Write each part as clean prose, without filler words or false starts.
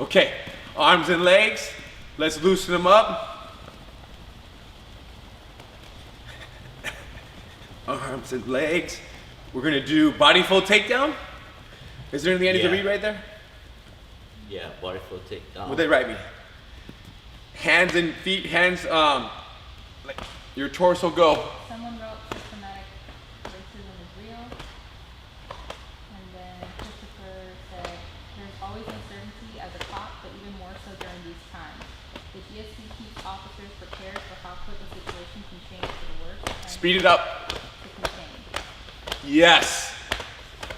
Okay, arms and legs. Let's loosen them up. Arms and legs. We're gonna do body fold takedown. Is there anything I need to read right there? Yeah, body fold takedown. What they write me? Hands and feet, hands, like your torso go. Someone wrote systematic racism is real. And then Christopher said, there's always uncertainty as a cop, but even more so during these times. The GSC keeps officers prepared for how quick a situation can change for the worse. Speed it up. To contain. Yes.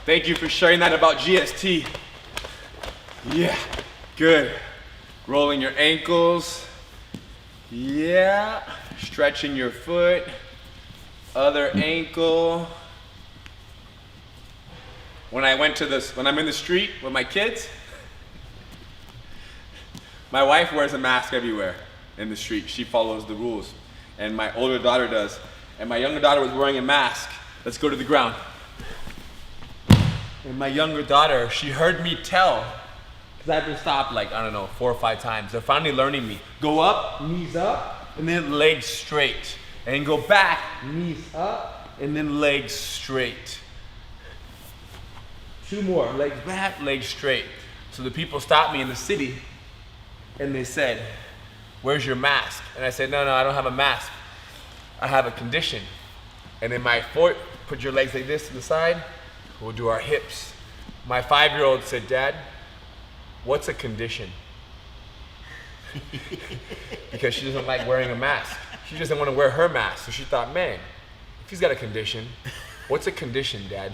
Thank you for sharing that about GST. Yeah, good. Rolling your ankles. Yeah, stretching your foot. Other ankle. When I'm in the street with my kids, my wife wears a mask everywhere in the street. She follows the rules. And my older daughter does. And my younger daughter was wearing a mask. Let's go to the ground. And my younger daughter, she heard me tell, because I've been stopped like, I don't know, 4 or 5 times. They're finally learning me. Go up, knees up, and then legs straight. And go back, knees up, and then legs straight. 2 more, legs back, legs straight. So the people stopped me in the city, and they said, where's your mask? And I said, no, I don't have a mask. I have a condition. And then my foot, put your legs like this to the side. We'll do our hips. My 5-year-old said, Dad, what's a condition? Because she doesn't like wearing a mask. She doesn't want to wear her mask. So she thought, man, if he's got a condition, what's a condition, Dad?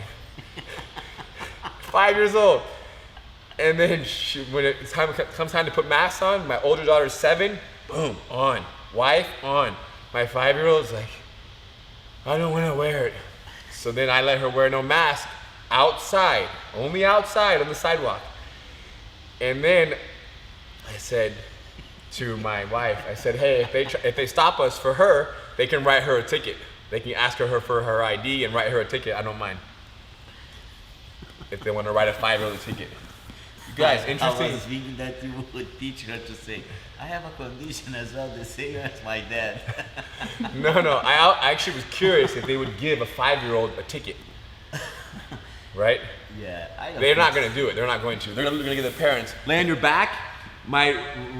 5 years old. And then when it comes time to put masks on, my older daughter's 7, boom, on. Wife, on. My 5-year-old's like, I don't want to wear it. So then I let her wear no mask outside, only outside on the sidewalk. And then I said to my wife, I said, hey, if they stop us for her, they can write her a ticket. They can ask her for her ID and write her a ticket. I don't mind. If they want to write a 5-year-old a ticket. You guys, interesting. I was thinking that you would teach her to say, I have a condition as well, the same as my dad. No, I actually was curious if they would give a 5-year-old a ticket. Right? Yeah, They're not going to do it. They're not going to. They're going to give the parents. Lay on your back. My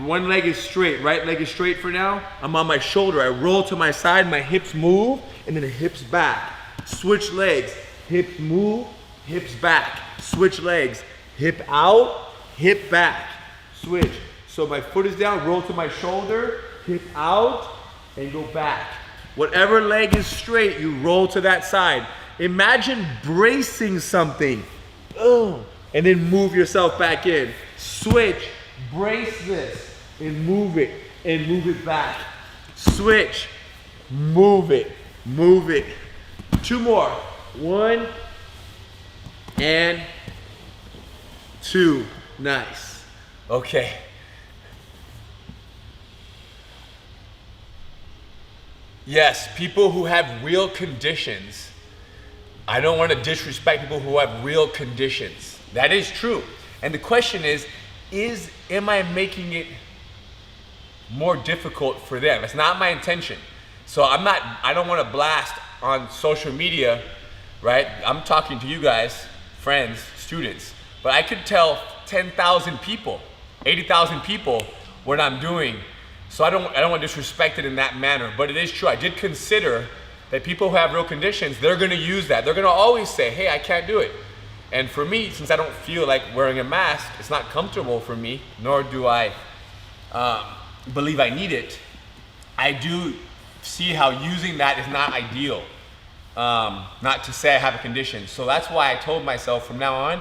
one leg is straight. Right leg is straight for now. I'm on my shoulder. I roll to my side. My hips move. And then the hips back. Switch legs. Hips move. Hips back. Switch legs. Hip out. Hip back. Switch. So my foot is down. Roll to my shoulder. Hip out. And go back. Whatever leg is straight, you roll to that side. Imagine bracing something. And then move yourself back in. Switch, brace this, and move it back. Switch, move it. 2 more. 1 and 2. Nice. Okay. Yes, people who have real conditions. I don't want to disrespect people who have real conditions. That is true. And the question is am I making it more difficult for them? It's not my intention. So I don't want to blast on social media, right? I'm talking to you guys, friends, students, but I could tell 10,000 people, 80,000 people what I'm doing. So I don't want to disrespect it in that manner, but it is true. I did consider that people who have real conditions, they're going to use that. They're going to always say, hey, I can't do it. And for me, since I don't feel like wearing a mask, it's not comfortable for me, nor do I believe I need it. I do see how using that is not ideal, not to say I have a condition. So that's why I told myself from now on,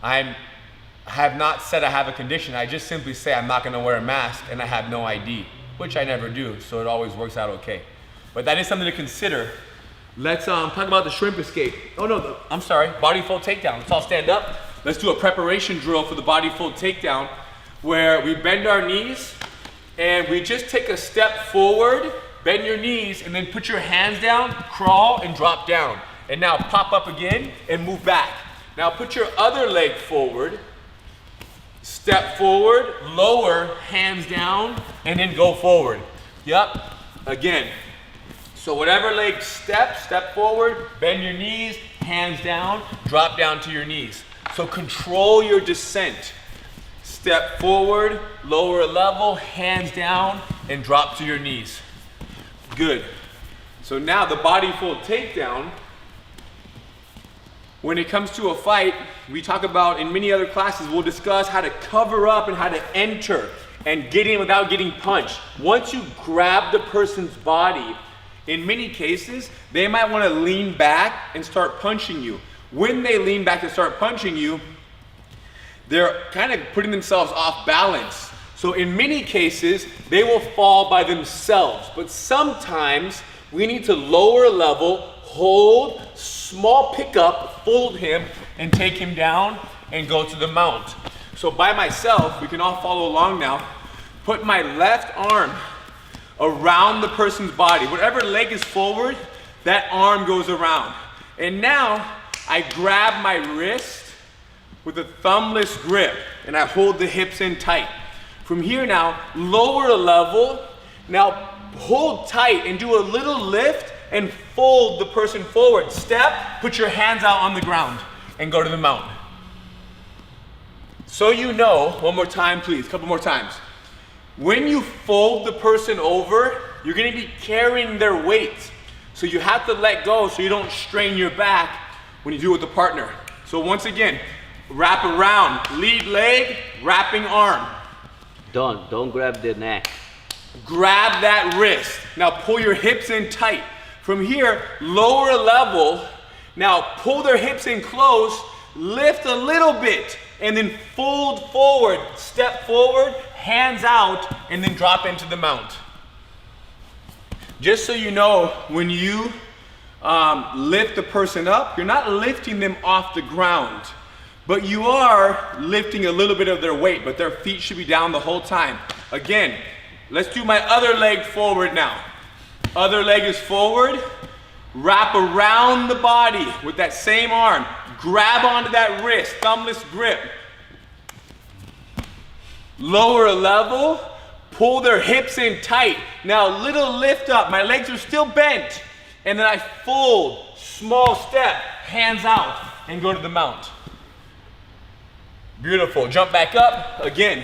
I have not said I have a condition. I just simply say I'm not going to wear a mask and I have no ID, which I never do. So it always works out okay. But that is something to consider. Let's talk about the shrimp escape. Oh no, I'm sorry, body fold takedown. Let's all stand up. Let's do a preparation drill for the body fold takedown where we bend our knees and we just take a step forward, bend your knees, and then put your hands down, crawl, and drop down. And now pop up again and move back. Now put your other leg forward, step forward, lower, hands down, and then go forward. Yep, again. So whatever leg step forward, bend your knees, hands down, drop down to your knees. So control your descent. Step forward, lower a level, hands down, and drop to your knees. Good. So now the body fold takedown. When it comes to a fight, we talk about, in many other classes, we'll discuss how to cover up and how to enter and get in without getting punched. Once you grab the person's body, in many cases, they might want to lean back and start punching you. When they lean back and start punching you, they're kind of putting themselves off balance. So in many cases, they will fall by themselves. But sometimes we need to lower a level, hold, small pickup, fold him, and take him down and go to the mount. So by myself, we can all follow along now. Put my left arm around the person's body. Whatever leg is forward, that arm goes around. And now I grab my wrist with a thumbless grip and I hold the hips in tight. From here now, lower a level. Now hold tight and do a little lift and fold the person forward. Step, put your hands out on the ground and go to the mount. So you know, one more time please, a couple more times. When you fold the person over, you're gonna be carrying their weight. So you have to let go so you don't strain your back when you do it with a partner. So once again, wrap around, lead leg, wrapping arm. Don't grab the neck. Grab that wrist. Now pull your hips in tight. From here, lower a level. Now pull their hips in close, lift a little bit, and then fold forward, step forward, hands out, and then drop into the mount. Just so you know, when you lift the person up, you're not lifting them off the ground, but you are lifting a little bit of their weight, but their feet should be down the whole time. Again, let's do my other leg forward now. Other leg is forward, wrap around the body with that same arm, grab onto that wrist, thumbless grip. Lower a level, pull their hips in tight. Now little lift up, my legs are still bent. And then I fold, small step, hands out, and go to the mount. Beautiful, jump back up, again.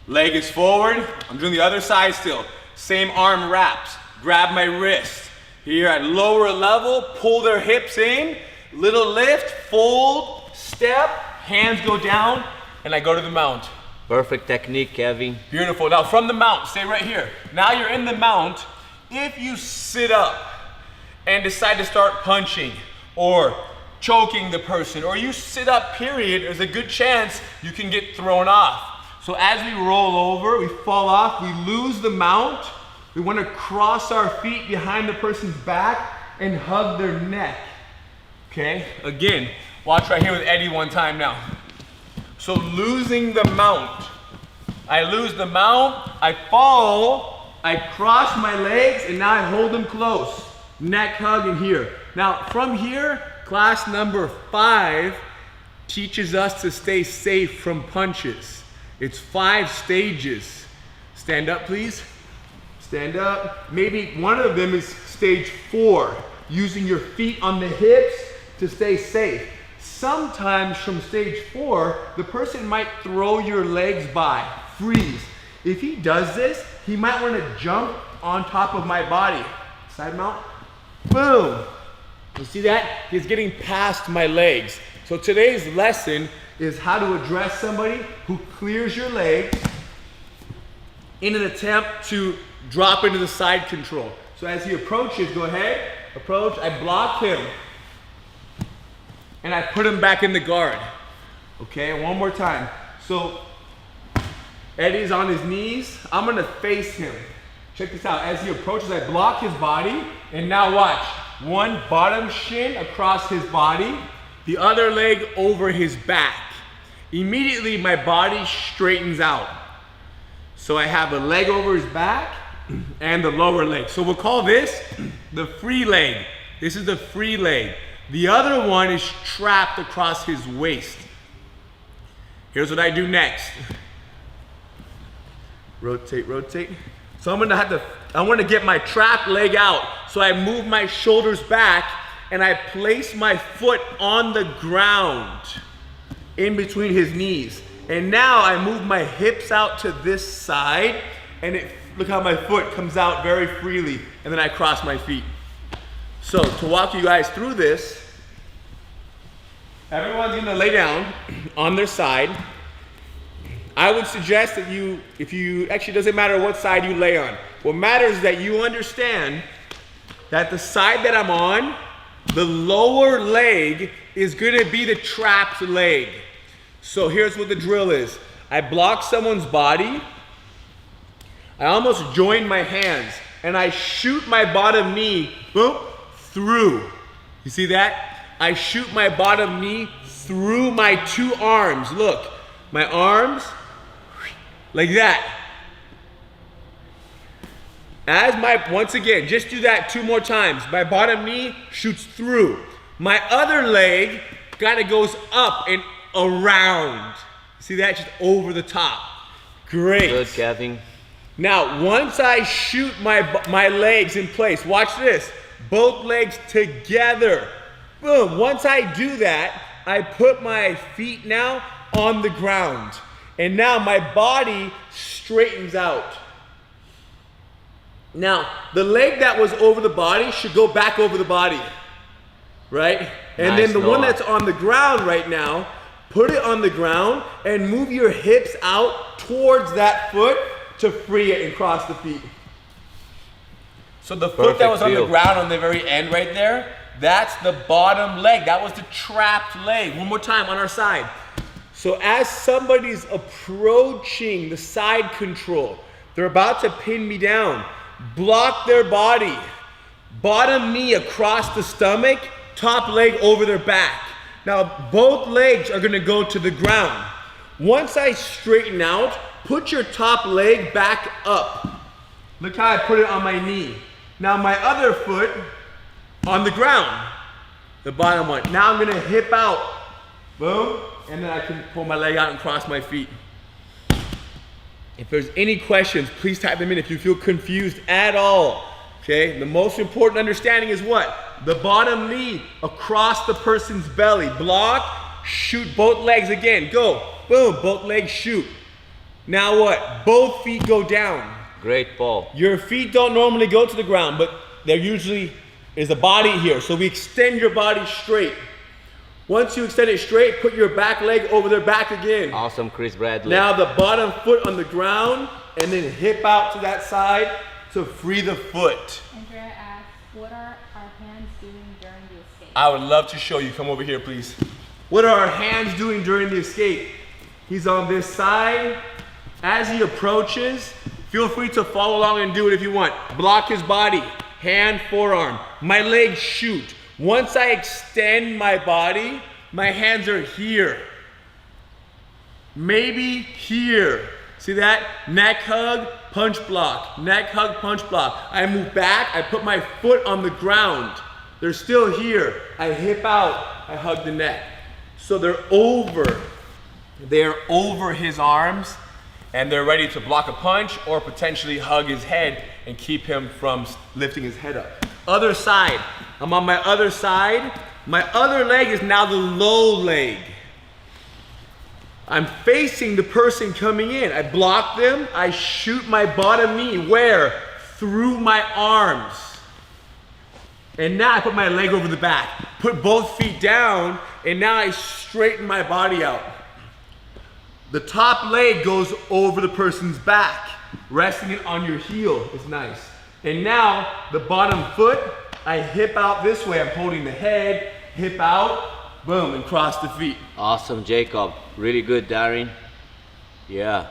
Leg is forward, I'm doing the other side still. Same arm wraps, grab my wrist. Here I lower a level, pull their hips in, little lift, fold, step, hands go down, and I go to the mount. Perfect technique, Kevin. Beautiful. Now from the mount, stay right here. Now you're in the mount. If you sit up and decide to start punching or choking the person, or you sit up period, there's a good chance you can get thrown off. So as we roll over, we fall off, we lose the mount. We want to cross our feet behind the person's back and hug their neck. Okay, again, watch right here with Eddie one time now. So losing the mount. I lose the mount, I fall, I cross my legs, and now I hold them close. Neck hug in here. Now from here, class number 5 teaches us to stay safe from punches. It's 5 stages. Stand up, please. Stand up. Maybe one of them is stage 4, using your feet on the hips to stay safe. Sometimes from stage 4, the person might throw your legs by, freeze. If he does this, he might want to jump on top of my body. Side mount, boom. You see that? He's getting past my legs. So today's lesson is how to address somebody who clears your legs in an attempt to drop into the side control. So as he approaches, go ahead, approach, I block him. And I put him back in the guard. Okay, one more time. So Eddie's on his knees, I'm gonna face him. Check this out, as he approaches, I block his body, and now watch. One bottom shin across his body, the other leg over his back. Immediately my body straightens out. So I have a leg over his back and the lower leg. So we'll call this the free leg. This is the free leg. The other one is trapped across his waist. Here's what I do next. Rotate, rotate. So I'm gonna I wanna get my trapped leg out. So I move my shoulders back and I place my foot on the ground in between his knees. And now I move my hips out to this side and look how my foot comes out very freely, and then I cross my feet. So to walk you guys through this, everyone's gonna lay down on their side. I would suggest that actually doesn't matter what side you lay on. What matters is that you understand that the side that I'm on, the lower leg is gonna be the trapped leg. So here's what the drill is. I block someone's body, I almost join my hands, and I shoot my bottom knee, boom, through. You see that? I shoot my bottom knee through my two arms. Look, my arms, like that. Once again, just do that 2 more times. My bottom knee shoots through. My other leg kind of goes up and around. See that? Just over the top. Great. Good, Kevin. Now, once I shoot my legs in place, watch this. Both legs together. Boom. Once I do that, I put my feet now on the ground. And now my body straightens out. Now, the leg that was over the body should go back over the body. Right? And Nice, then the one Noah. that's on the ground right now, put it on the ground and move your hips out towards that foot to free it and cross the feet. So the foot that was on the ground on the very end right there, that's the bottom leg. That was the trapped leg. One more time on our side. So as somebody's approaching the side control, they're about to pin me down, block their body, bottom knee across the stomach, top leg over their back. Now both legs are gonna go to the ground. Once I straighten out, put your top leg back up. Look how I put it on my knee. Now my other foot on the ground, the bottom one. Now I'm gonna hip out, boom, and then I can pull my leg out and cross my feet. If there's any questions, please type them in if you feel confused at all, okay? The most important understanding is what? The bottom knee across the person's belly. Block, shoot both legs again, go, boom, both legs shoot. Now what? Both feet go down. Great, Paul. Your feet don't normally go to the ground, but there usually is a body here. So we extend your body straight. Once you extend it straight, put your back leg over their back again. Awesome, Chris Bradley. Now the bottom foot on the ground, and then hip out to that side to free the foot. Andrea asks, what are our hands doing during the escape? I would love to show you. Come over here, please. What are our hands doing during the escape? He's on this side. As he approaches, feel free to follow along and do it if you want. Block his body, hand, forearm. My legs shoot. Once I extend my body, my hands are here. Maybe here. See that? Neck hug, punch block. Neck hug, punch block. I move back, I put my foot on the ground. They're still here. I hip out, I hug the neck. So they're over his arms, and they're ready to block a punch or potentially hug his head and keep him from lifting his head up. Other side, I'm on my other side. My other leg is now the low leg. I'm facing the person coming in. I block them, I shoot my bottom knee, where? Through my arms. And now I put my leg over the back, put both feet down, and now I straighten my body out. The top leg goes over the person's back, resting it on your heel is nice. And now the bottom foot, I hip out this way. I'm holding the head, hip out, boom, and cross the feet. Awesome, Jacob. Really good, Darren. Yeah.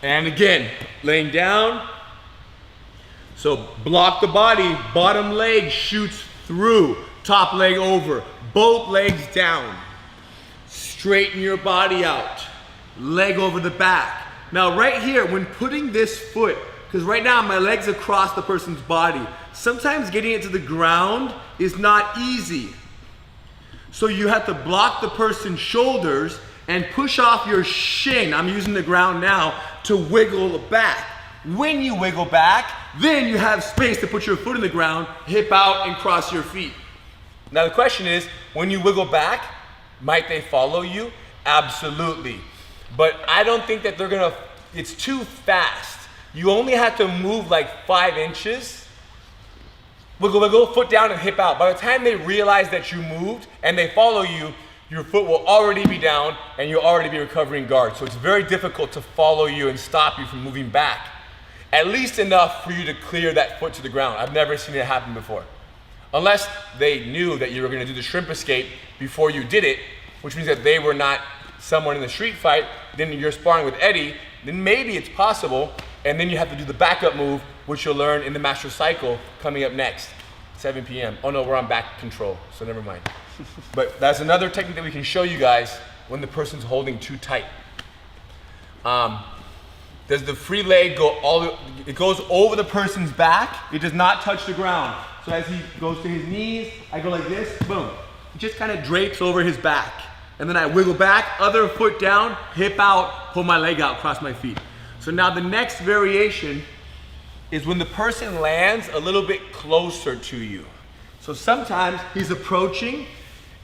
And again, laying down. So block the body, bottom leg shoots through, top leg over, both legs down. Straighten your body out, leg over the back. Now right here, when putting this foot Because right now my leg's across the person's body. Sometimes getting it to the ground is not easy. So you have to block the person's shoulders and push off your shin, I'm using the ground now, to wiggle back. When you wiggle back, then you have space to put your foot in the ground, hip out, and cross your feet. Now the question is, when you wiggle back, might they follow you? Absolutely. But I don't think that they're gonna, it's too fast. You only have to move like 5 inches. Wiggle, wiggle, foot down and hip out. By the time they realize that you moved and they follow you, your foot will already be down and you'll already be recovering guard. So it's very difficult to follow you and stop you from moving back. At least enough for you to clear that foot to the ground. I've never seen it happen before. Unless they knew that you were gonna do the shrimp escape before you did it, which means that they were not someone in the street fight, then you're sparring with Eddie, then maybe it's possible, and then you have to do the backup move, which you'll learn in the Master Cycle coming up next, 7 p.m. Oh no, we're on back control, so never mind. But that's another technique that we can show you guys when the person's holding too tight. Does the free leg go it goes over the person's back, it does not touch the ground. So as he goes to his knees, I go like this, boom. It just kind of drapes over his back. And then I wiggle back, other foot down, hip out, pull my leg out, cross my feet. So now the next variation is when the person lands a little bit closer to you. So sometimes he's approaching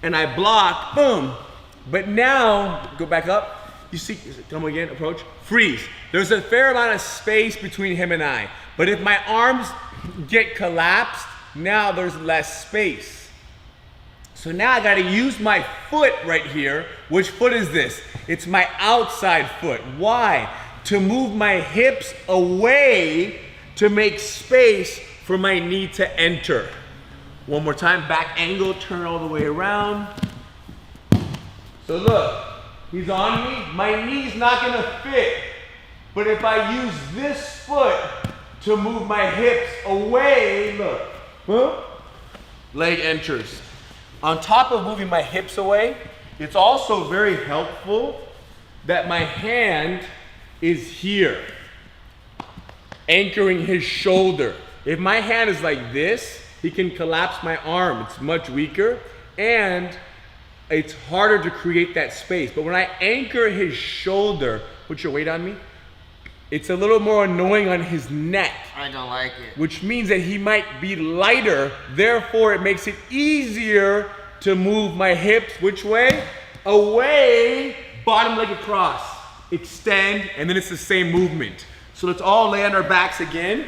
and I block, boom. But now, go back up, you see, come again, approach, freeze. There's a fair amount of space between him and I. But if my arms get collapsed, now there's less space. So now I gotta use my foot right here. Which foot is this? It's my outside foot. Why? To move my hips away to make space for my knee to enter. One more time, back angle, turn all the way around. So look, he's on me, my knee's not gonna fit. But if I use this foot to move my hips away, look, huh? Leg enters. On top of moving my hips away, it's also very helpful that my hand is here, anchoring his shoulder. If my hand is like this, he can collapse my arm. It's much weaker and it's harder to create that space. But when I anchor his shoulder, put your weight on me, it's a little more annoying on his neck. I don't like it. Which means that he might be lighter, therefore it makes it easier to move my hips, which way? Away, bottom leg across, extend, and then it's the same movement. So let's all lay on our backs again.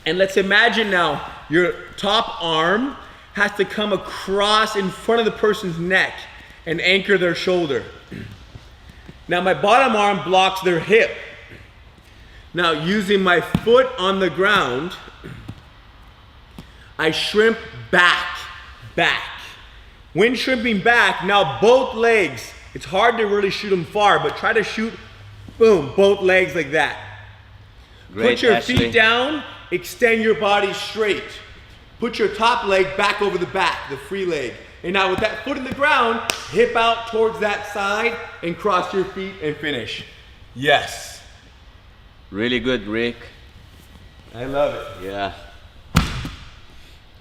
And let's imagine now your top arm has to come across in front of the person's neck and anchor their shoulder. Now my bottom arm blocks their hip. Now using my foot on the ground, I shrimp back. When shrimping back, now both legs, it's hard to really shoot them far, but try to shoot, boom, both legs like that. Great, Put your Ashley. feet down, extend your body straight. Put your top leg back over the back, the free leg. And now with that foot in the ground, hip out towards that side and cross your feet and finish. Yes. Really good, Rick. I love it. Yeah.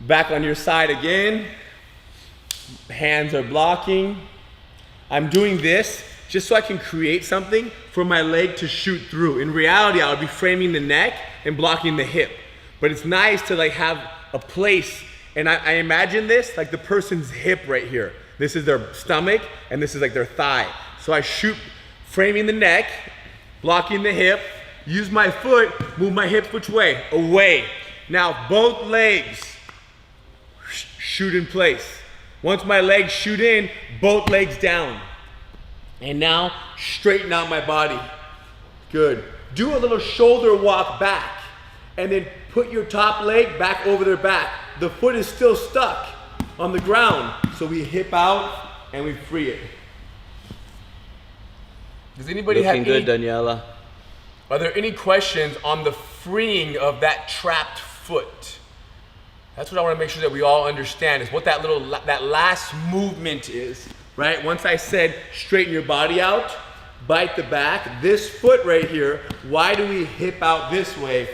Back on your side again. Hands are blocking. I'm doing this just so I can create something for my leg to shoot through. In reality, I would be framing the neck and blocking the hip. But it's nice to like have a place, and I imagine this like the person's hip right here. This is their stomach, and this is like their thigh. So I shoot, framing the neck, blocking the hip, use my foot, move my hips which way? Away. Now both legs shoot in place. Once my legs shoot in, both legs down. And now straighten out my body. Good. Do a little shoulder walk back, and then put your top leg back over their back. The foot is still stuck on the ground, so we hip out and we free it. Does anybody Looking have good, any, Daniela. are there any questions on the freeing of that trapped foot? That's what I want to make sure that we all understand, is what that last movement is, right? Once I said straighten your body out, bite the back. This foot right here, why do we hip out this way?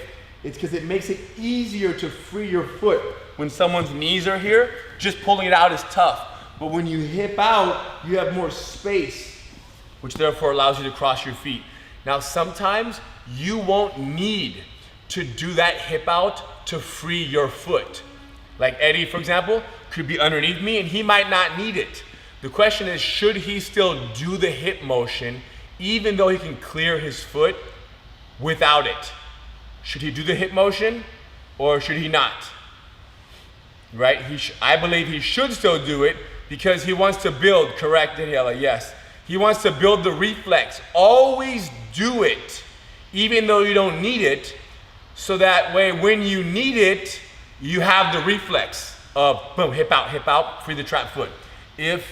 It's because it makes it easier to free your foot. When someone's knees are here, just pulling it out is tough. But when you hip out, you have more space, which therefore allows you to cross your feet. Now, sometimes you won't need to do that hip out to free your foot. Like Eddie, for example, could be underneath me and he might not need it. The question is, should he still do the hip motion even though he can clear his foot without it? Should he do the hip motion or should he not? Right? I believe he should still do it because he wants to build, correct, Daniela? Yes. He wants to build the reflex. Always do it even though you don't need it, so that way when you need it, you have the reflex of boom, hip out, free the trap foot. If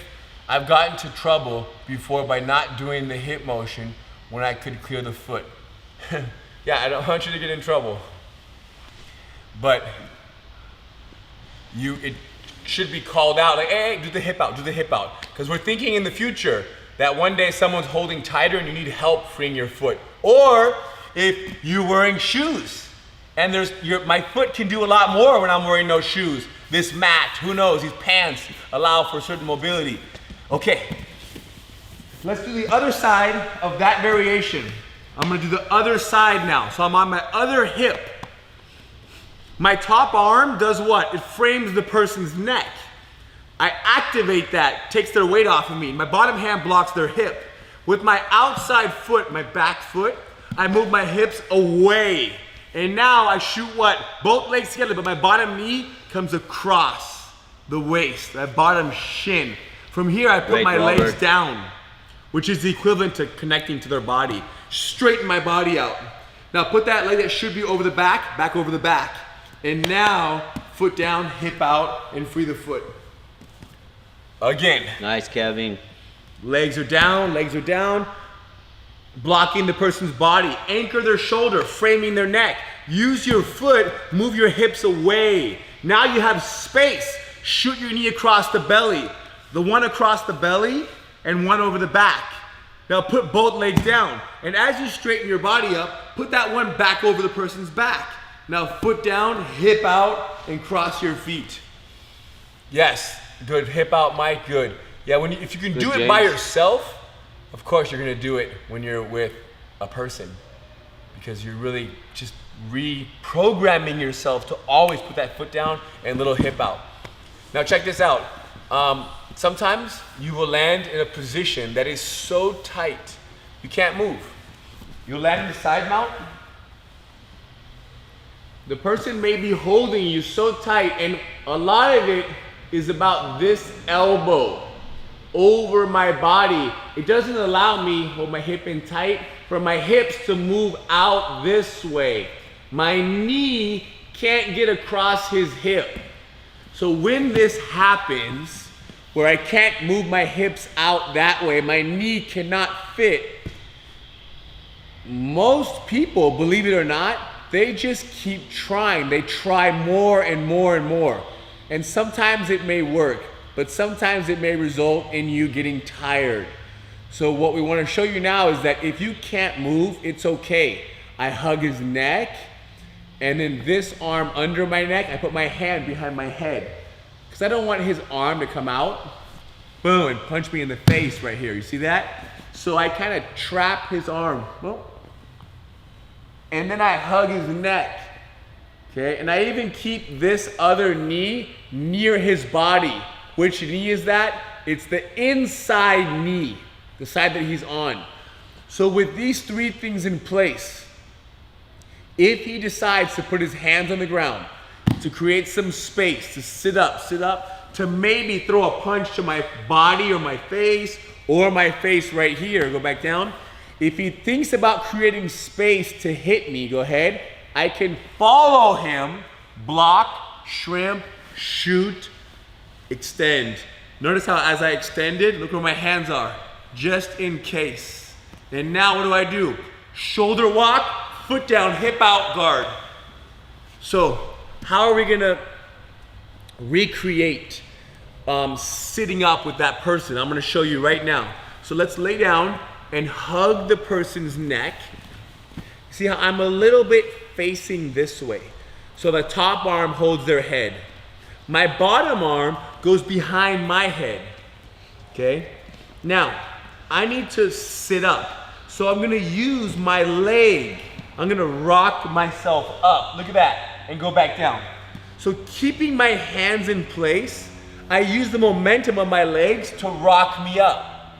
I've gotten into trouble before by not doing the hip motion when I could clear the foot. Yeah, I don't want you to get in trouble. But it should be called out, like, hey, do the hip out, do the hip out. Because we're thinking in the future that one day someone's holding tighter and you need help freeing your foot. Or if you're wearing shoes and my foot can do a lot more when I'm wearing no shoes. This mat, who knows, these pants allow for certain mobility. Okay, let's do the other side of that variation. I'm gonna do the other side now. So I'm on my other hip. My top arm does what? It frames the person's neck. I activate that, takes their weight off of me. My bottom hand blocks their hip. With my outside foot, my back foot, I move my hips away. And now I shoot what? Both legs together, but my bottom knee comes across the waist, that bottom shin. From here, I put my legs down, which is the equivalent to connecting to their body. Straighten my body out. Now put that leg that should be over the back over the back. And now, foot down, hip out, and free the foot. Again. Nice, Kevin. Legs are down, blocking the person's body. Anchor their shoulder, framing their neck. Use your foot, move your hips away. Now you have space. Shoot your knee across the belly. The one across the belly and one over the back. Now put both legs down. And as you straighten your body up, put that one back over the person's back. Now foot down, hip out, and cross your feet. Yes, good. Hip out, Mike, good. Yeah, if you can do it by yourself, of course you're gonna do it when you're with a person, because you're really just reprogramming yourself to always put that foot down and little hip out. Now check this out. Sometimes you will land in a position that is so tight, you can't move. You'll land in the side mount. The person may be holding you so tight, and a lot of it is about this elbow over my body. It doesn't allow me, hold my hip in tight, for my hips to move out this way. My knee can't get across his hip. So when this happens, where I can't move my hips out that way, my knee cannot fit, most people, believe it or not, they just keep trying. They try more and more and more. And sometimes it may work, but sometimes it may result in you getting tired. So what we want to show you now is that if you can't move, it's okay. I hug his neck, and then this arm under my neck, I put my hand behind my head. Because I don't want his arm to come out, boom, and punch me in the face right here. You see that? So I kind of trap his arm. Well, and then I hug his neck, okay? And I even keep this other knee near his body. Which knee is that? It's the inside knee, the side that he's on. So with these three things in place, if he decides to put his hands on the ground, to create some space, to sit up, to maybe throw a punch to my body or my face right here, go back down. If he thinks about creating space to hit me, go ahead. I can follow him, block, shrimp, shoot, extend. Notice how as I extended, look where my hands are, just in case. And now what do? Shoulder walk, foot down, hip out, guard. So how are we gonna recreate sitting up with that person? I'm gonna show you right now. So let's lay down. and hug the person's neck. See how I'm a little bit facing this way. So the top arm holds their head. My bottom arm goes behind my head, okay? Now, I need to sit up. So I'm gonna use my leg. I'm gonna rock myself up, look at that, and go back down. So keeping my hands in place, I use the momentum of my legs to rock me up.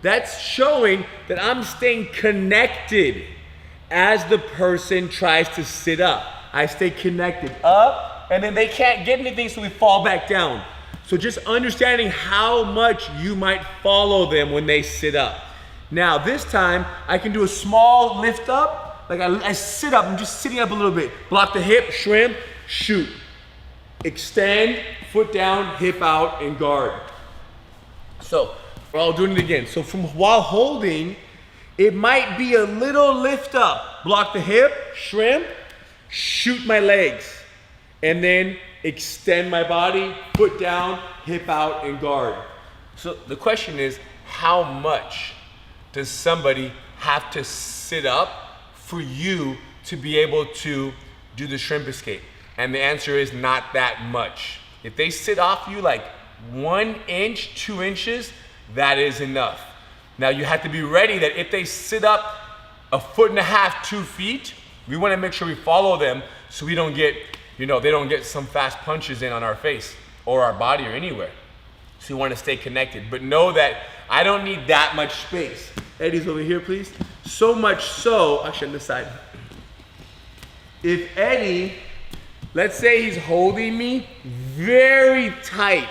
That's showing that I'm staying connected as the person tries to sit up. I stay connected up, and then they can't get anything, so we fall back down. So just understanding how much you might follow them when they sit up. Now this time, I can do a small lift up, like I sit up, I'm just sitting up a little bit. Block the hip, shrimp, shoot. Extend, foot down, hip out, and guard. So, we're all doing it again. So from while holding, it might be a little lift up. Block the hip, shrimp, shoot my legs, and then extend my body, foot down, hip out, and guard. So the question is, how much does somebody have to sit up for you to be able to do the shrimp escape? And the answer is not that much. If they sit off you like 1 inch, 2 inches, that is enough. Now you have to be ready that if they sit up 1.5 feet, 2 feet, we want to make sure we follow them so we don't get, they don't get some fast punches in on our face or our body or anywhere. So you want to stay connected. But know that I don't need that much space. Eddie's over here, please. So much so, actually on this side. If Eddie, let's say he's holding me very tight.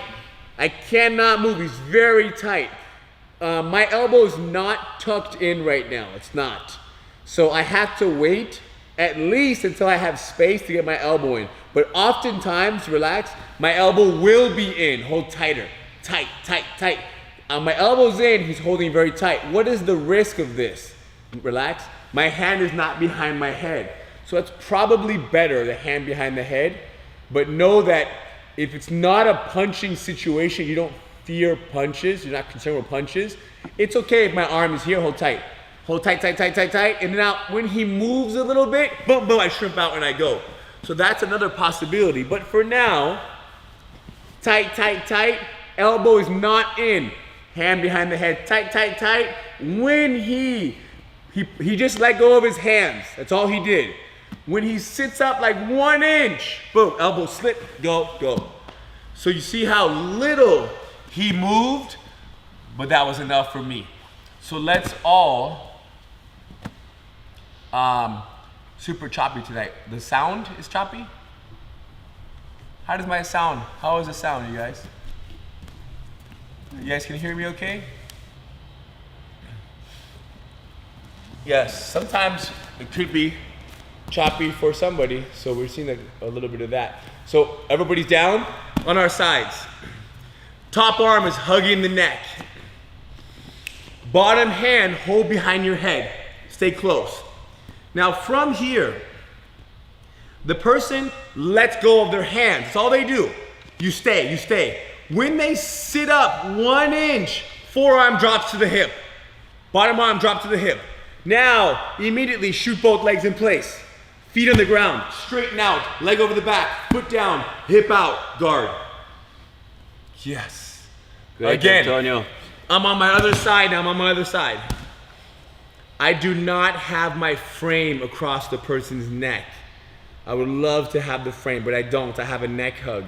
I cannot move, he's very tight. My elbow is not tucked in right now, it's not. So I have to wait at least until I have space to get my elbow in. But oftentimes, relax, my elbow will be in. Hold tighter, tight, tight, tight. My elbow's in, he's holding very tight. What is the risk of this? Relax, my hand is not behind my head. So it's probably better, the hand behind the head. But know that if it's not a punching situation, you don't fear punches, you're not concerned with punches, it's okay if my arm is here, hold tight. Hold tight, tight, tight, tight, tight. And now when he moves a little bit, boom, boom, I shrimp out and I go. So that's another possibility. But for now, tight, tight, tight, elbow is not in. Hand behind the head, tight, tight, tight. When he just let go of his hands, that's all he did. When he sits up like 1 inch, boom, elbow slip, go, go. So you see how little he moved, but that was enough for me. So let's all, super choppy tonight. The sound is choppy? How does my sound, how is the sound, you guys? You guys can hear me okay? Yes, sometimes it could be choppy for somebody, so we're seeing a little bit of that. So everybody's down on our sides. Top arm is hugging the neck. Bottom hand, hold behind your head. Stay close. Now from here, the person lets go of their hands. That's all they do. You stay, you stay. When they sit up 1 inch, forearm drops to the hip. Bottom arm drops to the hip. Now, immediately shoot both legs in place. Feet on the ground, straighten out, leg over the back, foot down, hip out, guard. Yes. Great, Again. Antonio. I'm on my other side now, I'm on my other side. I do not have my frame across the person's neck. I would love to have the frame, but I don't. I have a neck hug.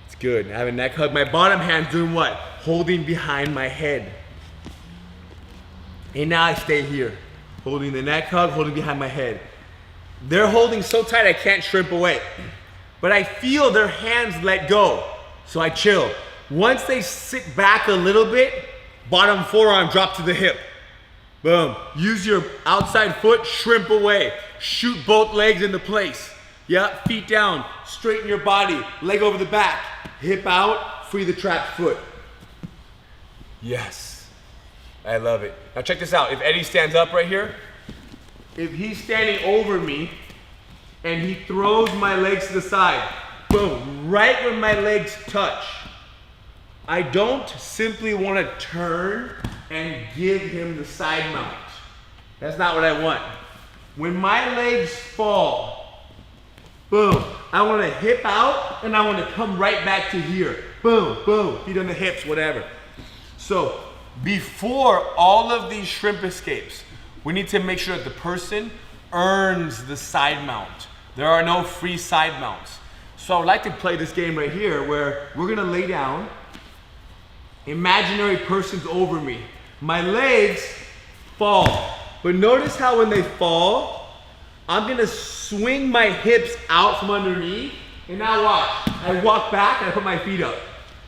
It's good. I have a neck hug. My bottom hand's doing what? Holding behind my head. And now I stay here. Holding the neck hug, holding behind my head. They're holding so tight I can't shrimp away. But I feel their hands let go, so I chill. Once they sit back a little bit, bottom forearm drop to the hip. Boom. Use your outside foot, shrimp away. Shoot both legs into place. Yeah, feet down, straighten your body, leg over the back, hip out, free the trapped foot. Yes. I love it. Now check this out. If Eddie stands up right here, If he's standing over me and he throws my legs to the side, boom, right when my legs touch, I don't simply want to turn and give him the side mount. That's not what I want. When my legs fall, boom, I want to hip out and I want to come right back to here. Boom, boom, feet on the hips, whatever. So before all of these shrimp escapes, we need to make sure that the person earns the side mount. There are no free side mounts. So I would like to play this game right here where we're gonna lay down, imaginary person's over me. My legs fall. But notice how when they fall, I'm gonna swing my hips out from underneath, and now watch. I walk back and I put my feet up.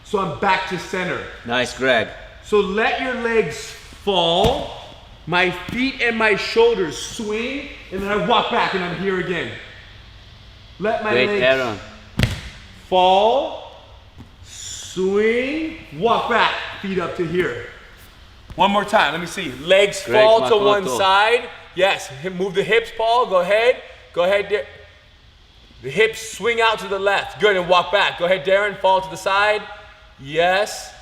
So I'm back to center. Nice, Greg. So let your legs fall, my feet and my shoulders swing, and then I walk back and I'm here again. Let my Great, legs Aaron. fall, swing, walk back, feet up to here. One more time, let me see. Legs Great, fall to one Makoto. side. Yes, move the hips, Paul, go ahead. Go ahead, the hips swing out to the left. Good, and walk back. Go ahead, Darren, fall to the side. Yes,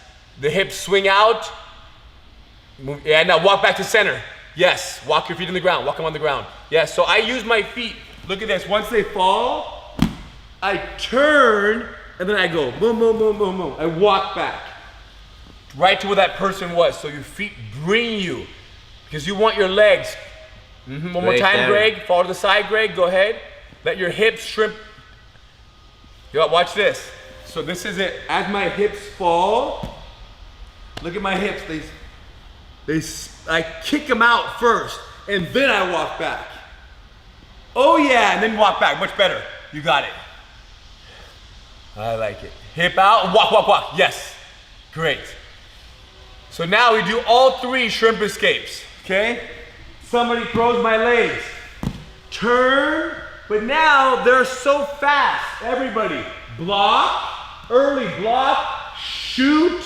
the hips swing out. Move, yeah, now walk back to center. Yes, walk your feet on the ground, walk them on the ground. Yes, so I use my feet. Look at this, once they fall, I turn, and then I go boom, boom, boom, boom, boom. I walk back. Right to where that person was, so your feet bring you. Because you want your legs. One more Great, time, Darren. Greg. Fall to the side, Greg, go ahead. Let your hips shrimp. Yo, watch this. So this is it. As my hips fall, look at my hips. I kick them out first, and then I walk back. Oh yeah, and then walk back, much better. You got it. I like it. Hip out, walk, walk, walk. Yes, great. So now we do all three shrimp escapes, okay? Somebody throws my legs. Turn, but now they're so fast. Everybody, block, early block, shoot,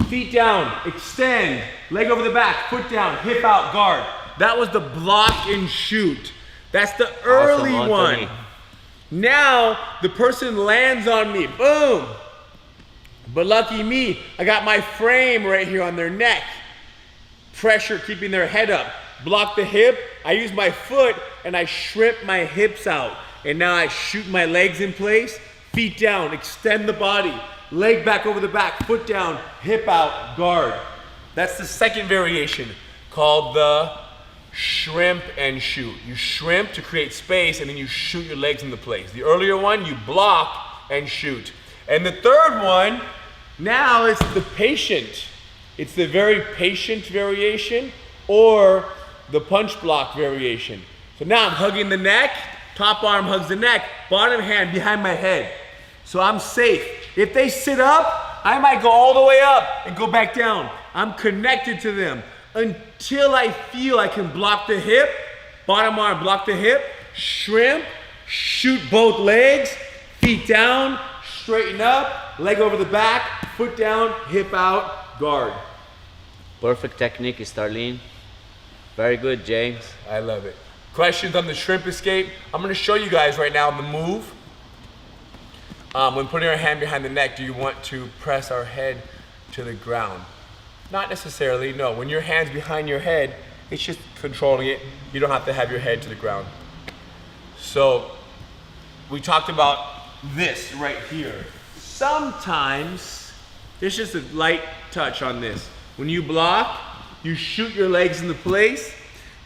feet down, extend, leg over the back, foot down, hip out, guard. That was the block and shoot. That's the early Awesome, one. Anthony. Now the person lands on me, boom. But lucky me, I got my frame right here on their neck. Pressure keeping their head up. Block the hip, I use my foot and I shrimp my hips out. And now I shoot my legs in place, feet down, extend the body, leg back over the back, foot down, hip out, guard. That's the second variation called the shrimp and shoot. You shrimp to create space and then you shoot your legs into place. The earlier one, you block and shoot. And the third one, now it's the patient. It's the very patient variation or the punch block variation. So now I'm hugging the neck, top arm hugs the neck, bottom hand behind my head. So I'm safe. If they sit up, I might go all the way up and go back down. I'm connected to them until I feel I can block the hip, bottom arm block the hip, shrimp, shoot both legs, feet down, straighten up, leg over the back, foot down, hip out, guard. Perfect technique, Starlene. Very good, James. I love it. Questions on the shrimp escape? I'm gonna show you guys right now the move. When putting our hand behind the neck, do you want to press our head to the ground? Not necessarily, no. When your hand's behind your head, it's just controlling it. You don't have to have your head to the ground. So, we talked about this right here. Sometimes, there's just a light touch on this. When you block, you shoot your legs into place,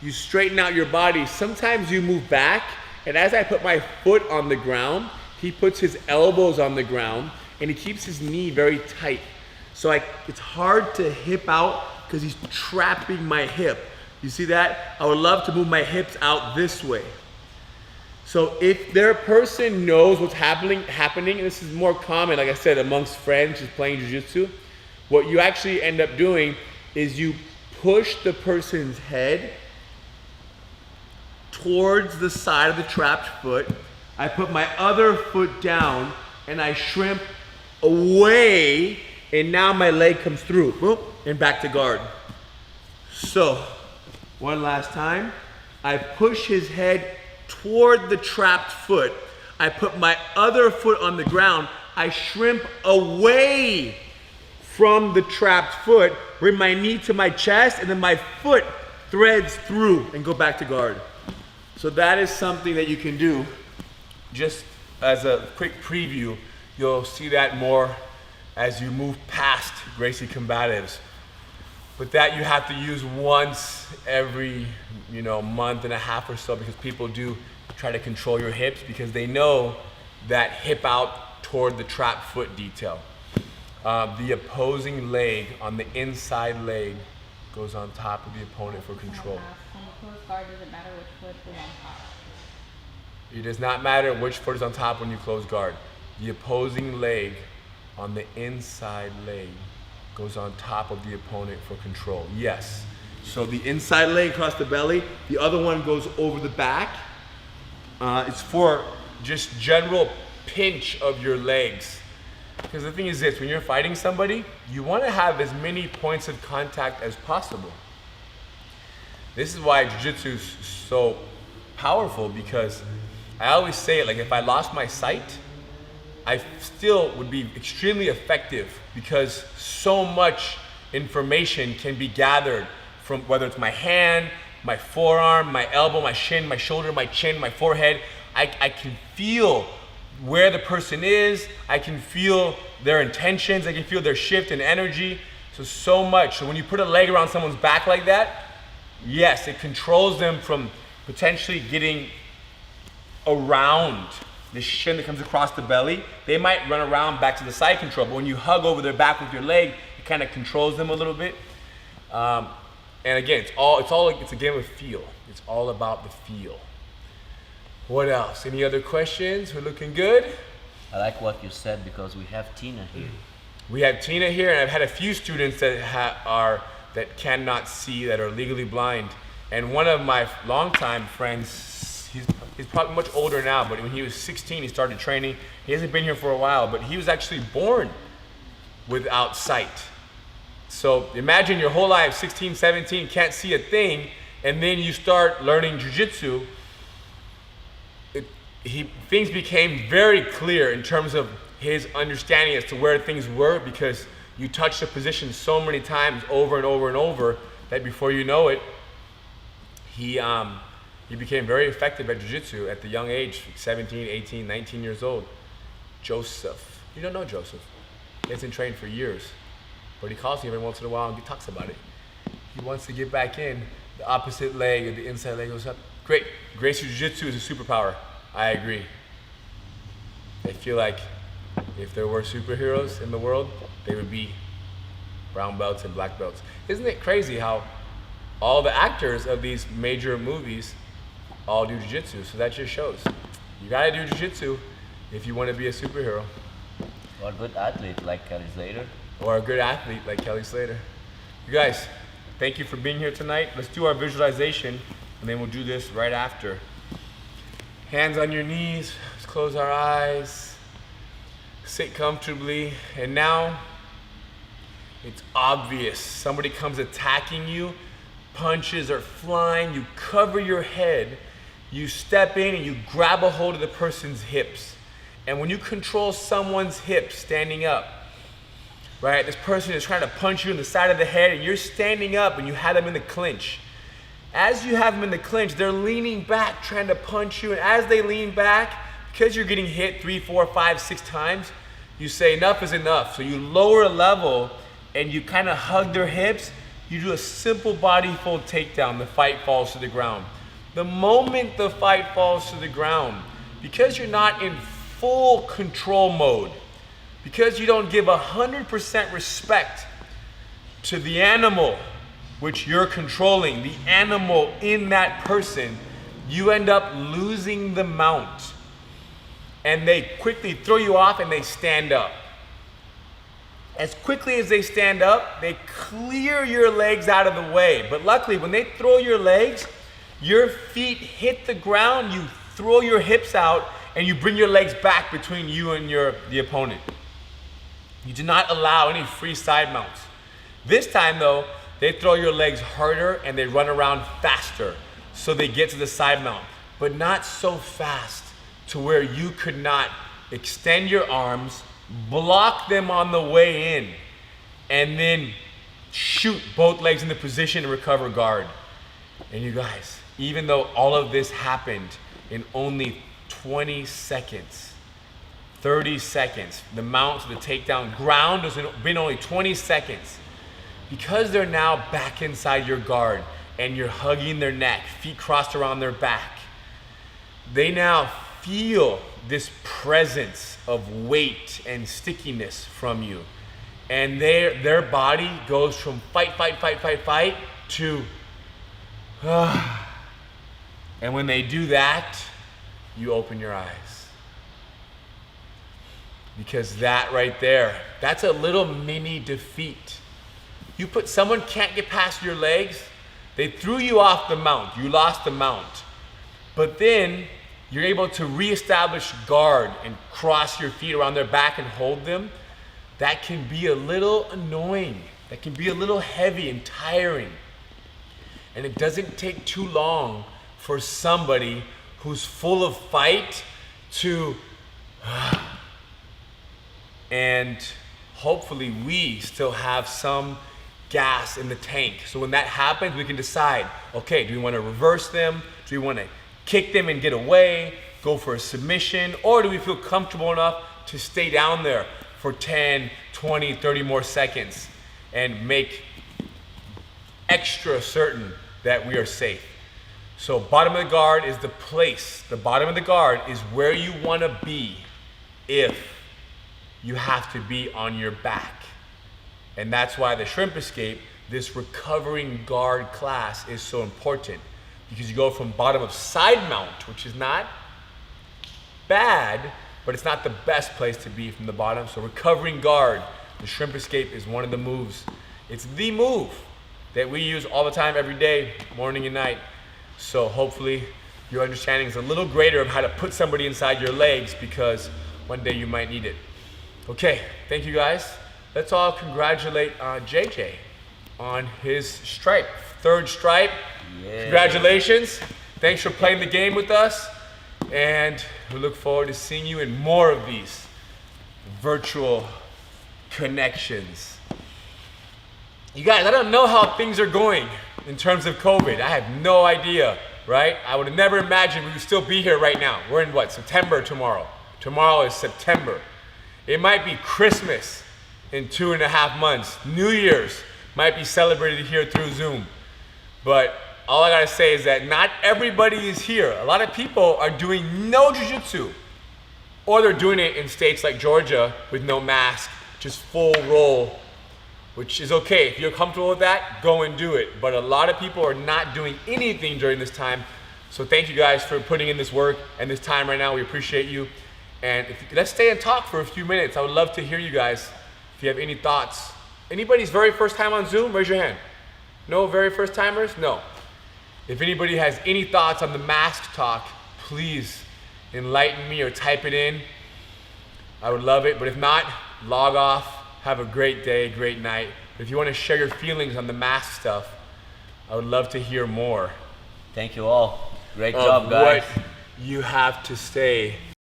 you straighten out your body. Sometimes you move back, and as I put my foot on the ground, he puts his elbows on the ground, and he keeps his knee very tight. So it's hard to hip out because he's trapping my hip. You see that? I would love to move my hips out this way. So if their person knows what's happening, and this is more common, like I said, amongst friends just playing jiu-jitsu, what you actually end up doing is you push the person's head towards the side of the trapped foot. I put my other foot down and I shrimp away, and now my leg comes through, boom, and back to guard. So, one last time. I push his head toward the trapped foot. I put my other foot on the ground. I shrimp away. from the trapped foot, bring my knee to my chest, and then my foot threads through and go back to guard. So that is something that you can do. Just as a quick preview, you'll see that more as you move past Gracie Combatives. But that you have to use once every, month and a half or so, because people do try to control your hips because they know that hip out toward the trap foot detail. The opposing leg on the inside leg goes on top of the opponent for control. When you close guard, does it matter which foot is on top? It does not matter which foot is on top when you close guard. The opposing leg on the inside leg goes on top of the opponent for control. Yes. So the inside leg across the belly, the other one goes over the back. It's for just general pinch of your legs. Because the thing is this, when you're fighting somebody, you want to have as many points of contact as possible. This is why jiu-jitsu is so powerful, because I always say it, like if I lost my sight, I still would be extremely effective, because so much information can be gathered from whether it's my hand, my forearm, my elbow, my shin, my shoulder, my chin, my forehead. I can feel where the person is. I can feel their intentions. I can feel their shift in energy. So much. So when you put a leg around someone's back like that, yes, it controls them from potentially getting around the shin that comes across the belly. They might run around back to the side control, but when you hug over their back with your leg, it kind of controls them a little bit. And again, it's a game of feel. It's all about the feel. What else? Any other questions? We're looking good. I like what you said, because we have Tina here. We have Tina here, and I've had a few students that cannot see, that are legally blind. And one of my longtime friends, he's probably much older now, but when he was 16, he started training. He hasn't been here for a while, but he was actually born without sight. So imagine your whole life, 16, 17, can't see a thing, and then you start learning jiu-jitsu. Things became very clear in terms of his understanding as to where things were, because you touch the position so many times over and over and over that before you know it, he became very effective at jiu-jitsu at the young age, 17, 18, 19 years old. Joseph. You don't know Joseph. He hasn't trained for years, but he calls me every once in a while and he talks about it. He wants to get back in. The opposite leg or the inside leg goes up. Great. Gracie Jiu-Jitsu is a superpower. I agree. I feel like if there were superheroes in the world, they would be brown belts and black belts. Isn't it crazy how all the actors of these major movies all do jiu-jitsu? So that just shows you gotta do jiu-jitsu if you want to be a superhero. Or a good athlete like Kelly Slater. Or a good athlete like Kelly Slater. You guys, thank you for being here tonight. Let's do our visualization, and then we'll do this right after. Hands on your knees, let's close our eyes, sit comfortably, and now it's obvious. Somebody comes attacking you, punches are flying, you cover your head, you step in and you grab a hold of the person's hips. And when you control someone's hips standing up, right, this person is trying to punch you in the side of the head, and you're standing up and you have them in the clinch. As you have them in the clinch, they're leaning back trying to punch you, and as they lean back, because you're getting hit 3, 4, 5, 6 times, you say enough is enough. So you lower a level and you kind of hug their hips. You do a simple body fold takedown. The fight falls to the ground. The moment the fight falls to the ground, because you're not in full control mode, because you don't give 100% respect to the animal which you're controlling, the animal in that person, you end up losing the mount. And they quickly throw you off and they stand up. As quickly as they stand up, they clear your legs out of the way. But luckily, when they throw your legs, your feet hit the ground, you throw your hips out, and you bring your legs back between you and the opponent. You do not allow any free side mounts. This time though, they throw your legs harder and they run around faster, so they get to the side mount, but not so fast to where you could not extend your arms, block them on the way in, and then shoot both legs into position and recover guard. And you guys, even though all of this happened in only 20 seconds, 30 seconds, the mount to the takedown, ground has been only 20 seconds, because they're now back inside your guard and you're hugging their neck, feet crossed around their back, they now feel this presence of weight and stickiness from you. And their body goes from fight, fight, fight, fight, fight to and when they do that, you open your eyes. Because that right there, that's a little mini defeat. Someone can't get past your legs, they threw you off the mount, you lost the mount. But then you're able to reestablish guard and cross your feet around their back and hold them. That can be a little annoying. That can be a little heavy and tiring. And it doesn't take too long for somebody who's full of fight to, and hopefully we still have some gas in the tank. So when that happens, we can decide, okay, do we want to reverse them? Do we want to kick them and get away, go for a submission, or do we feel comfortable enough to stay down there for 10, 20, 30 more seconds and make extra certain that we are safe? So bottom of the guard is the place. The bottom of the guard is where you want to be if you have to be on your back. And that's why the shrimp escape, this recovering guard class, is so important, because you go from bottom of side mount, which is not bad, but it's not the best place to be from the bottom. So recovering guard, the shrimp escape is one of the moves. It's the move that we use all the time, every day, morning and night. So hopefully your understanding is a little greater of how to put somebody inside your legs, because one day you might need it. Okay, thank you guys. Let's all congratulate JJ on his stripe, 3rd stripe. Yeah. Congratulations. Thanks for playing the game with us. And we look forward to seeing you in more of these virtual connections. You guys, I don't know how things are going in terms of COVID. I have no idea, right? I would have never imagined we would still be here right now. We're in what, September tomorrow? Tomorrow is September. It might be Christmas in 2.5 months. New Year's might be celebrated here through Zoom. But all I gotta say is that not everybody is here. A lot of people are doing no jiu-jitsu, or they're doing it in states like Georgia with no mask, just full roll, which is okay. If you're comfortable with that, go and do it. But a lot of people are not doing anything during this time. So thank you guys for putting in this work and this time right now. We appreciate you. And let's stay and talk for a few minutes. I would love to hear you guys if you have any thoughts. Anybody's very first time on Zoom, raise your hand. No very first timers? No. If anybody has any thoughts on the mask talk, please enlighten me or type it in. I would love it. But if not, log off. Have a great day, great night. If you want to share your feelings on the mask stuff, I would love to hear more. Thank you all. Great job, guys. What you have to say